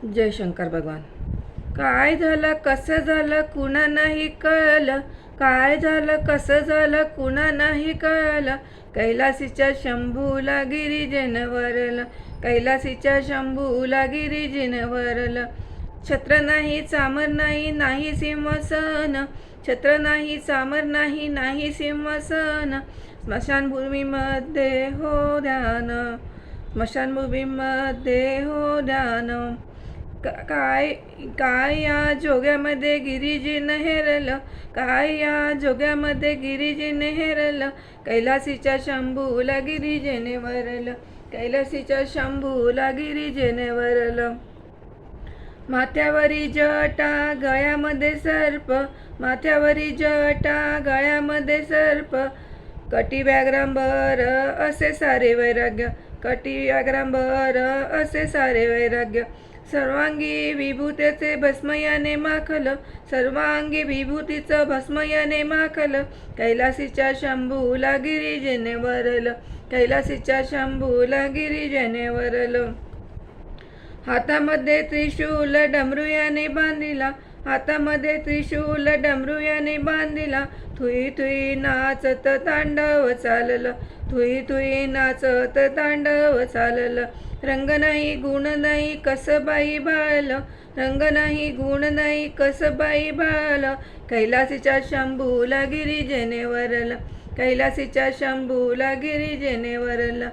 जय शंकर भगवान. काय झालं कसं झालं कुणा नाही कळलं, काय झालं कसं झालं कुणा नाही कळलं. कैलासीच्या शंभूला गिरिजन वरलं, कैलासीच्या शंभूला गिरिजन वरलं. छत्र नाही चामर नाही नाही सिंहासन, छत्र नाही चामर नाही नाही सिंहासन. स्मशानभूमीमध्ये हो ध्यान, स्मशानभूमीमध्ये हो ध्यान. काय काय या जोग्यामध्ये गिरिजीन हेरलं, काय या जोग्यामध्ये गिरिजीन हेरलं. कैलासीच्या शंभूला गिरिजेने वरलं, कैलासीच्या शंभूला गिरिजेने वरलं. माथ्यावरी जटा गळ्यामध्ये सर्प, माथ्यावरी जटा गळ्यामध्ये सर्प. कटी व्याघ्रांबर असे सारे वैराग्य, कटी व्याघ्रांबर असे सारे वैराग्य. सर्वांगी विभूतीचे भस्मयाने माखलं, सर्वांगी विभूतीचं भस्मयाने माखलं. कैलासीच्या शंभूला गिरिजेने वरलं, कैलासीच्या शंभूला गिरिजेने वरलं. हातामध्ये त्रिशूल डमरुयाने बांधिला, हातामध्ये त्रिशूल डमरुयाने बांधिला. थुई थुई नाचत तांडव चाललं, थुई थुई नाचत तांडव चाललं. रंग नाही गुण नाही कसबाई बाळलं, रंग नाही गुण नाही कसबाई बाळलं. कैलासीच्या शंभूला गिरिजेने वरलं, कैलासीच्या शंभूला गिरिजेने वरलं.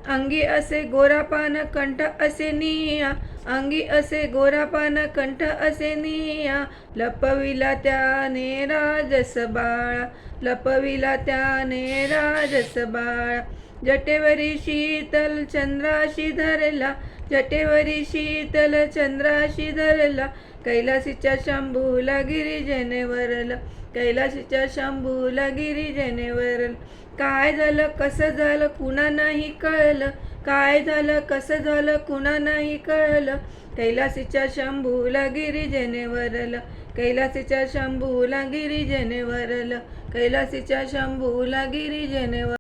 अंगी असे गोरापान कंठ असे निया, अंगी असे गोरापान कंठ असे निया. लपविला त्याने राजस बाळा, लपविला त्याने राजस बाळा. जटेवरी शीतल चंद्राशी धरला, जटेवरी शीतल चंद्राशी धरला. कैलासीच्या शंभूला गिरिजेने वरलं, कैलासीच्या शंभूला गिरिजेने वरलं. काय झालं कसं झालं कुणा नाही कळलं, काय झालं कसं झालं कुणा नाही कळलं. कैलासीच्या शंभूला गिरिजेने वरलं, कैलासीच्या शंभूला गिरिजेने वरलं, कैलासीच्या शंभूला गिरिजेने वरलं.